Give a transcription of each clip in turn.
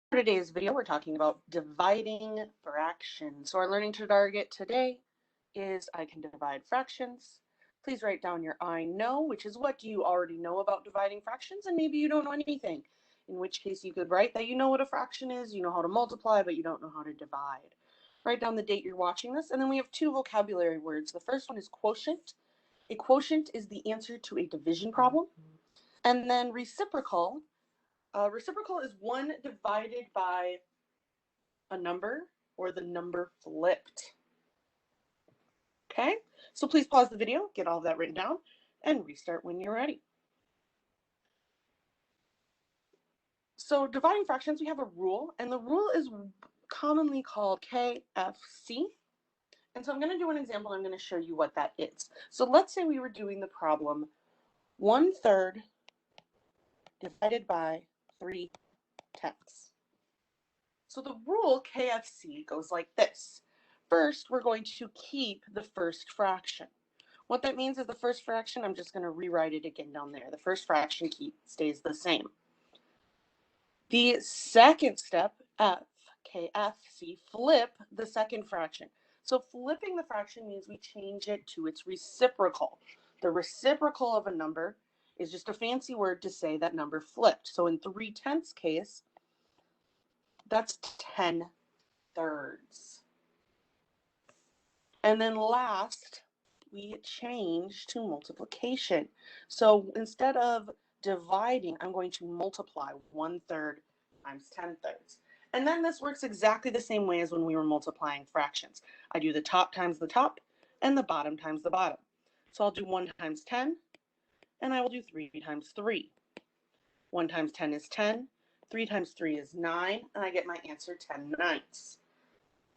For today's video, we're talking about dividing fractions. So our learning target today is I can divide fractions. Please write down your I know, which is what you already know about dividing fractions, and maybe you don't know anything, in which case you could write that you know what a fraction is, you know how to multiply, but you don't know how to divide. Write down the date you're watching this, and then we have two vocabulary words. The first one is quotient. A quotient is the answer to a division problem. And then reciprocal. Reciprocal is one divided by a number or the number flipped. Okay, so please pause the video, get all of that written down, and restart when you're ready. So dividing fractions, we have a rule, and the rule is commonly called KFC. And so I'm going to do an example, and I'm going to show you what that is. So let's say we were doing the problem 1/3 divided by 3/10. So the rule KFC goes like this. First, we're going to keep the first fraction. What that means is the first fraction, I'm just going to rewrite it again down there. The first fraction stays the same. The second step, KFC, flip the second fraction. So flipping the fraction means we change it to its reciprocal. The reciprocal of a number is just a fancy word to say that number flipped. So in 3/10 case, that's 10/3. And then last, we change to multiplication. So instead of dividing, I'm going to multiply 1/3 times 10/3. And then this works exactly the same way as when we were multiplying fractions. I do the top times the top and the bottom times the bottom. So I'll do 1 times 10, and I will do 3 times 3. 1 times 10 is 10, 3 times 3 is 9, and I get my answer 10/9.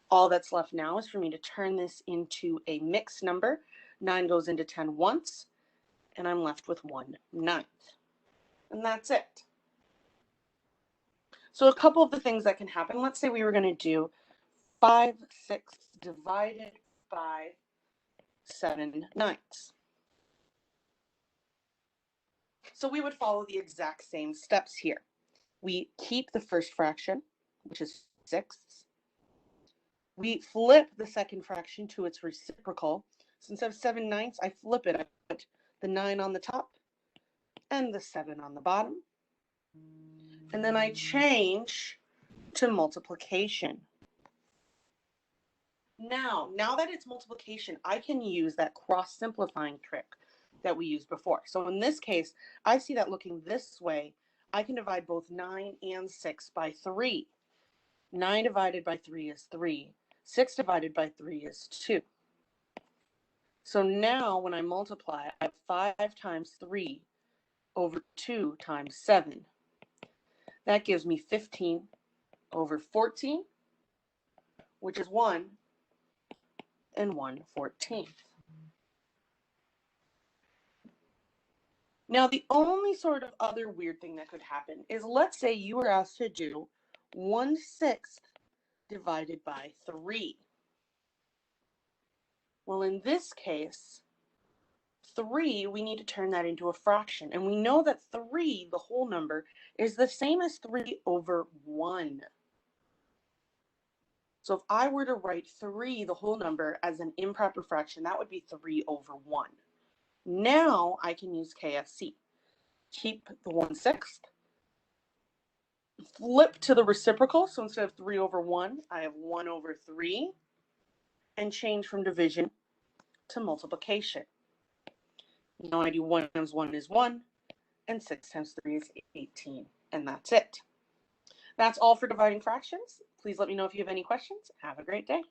All that's left now is for me to turn this into a mixed number. 9 goes into 10 once, and I'm left with 1/9. And that's it. So a couple of the things that can happen, let's say we were going to do 5/6 divided by 7/9. So we would follow the exact same steps here. We keep the first fraction, which is 6. We flip the second fraction to its reciprocal. So instead of 7/9, I flip it. I put the 9 on the top and the 7 on the bottom. And then I change to multiplication. Now that it's multiplication, I can use that cross-simplifying trick that we used before. So in this case, I see that looking this way, I can divide both 9 and 6 by 3. 9 divided by 3 is 3. 6 divided by 3 is 2. So now when I multiply, I have 5 times 3 over 2 times 7. That gives me 15 over 14, which is 1 and 1/14. Now, the only sort of other weird thing that could happen is, let's say you were asked to do 1/6 divided by 3. Well, in this case, 3, we need to turn that into a fraction. And we know that 3, the whole number, is the same as 3 over 1. So if I were to write 3, the whole number, as an improper fraction, that would be 3 over 1. Now I can use KFC. Keep the 1/6, flip to the reciprocal. So instead of 3 over 1, I have 1 over 3, and change from division to multiplication. Now I do 1 times 1 is 1, and 6 times 3 is 18, and that's it. That's all for dividing fractions. Please let me know if you have any questions. Have a great day.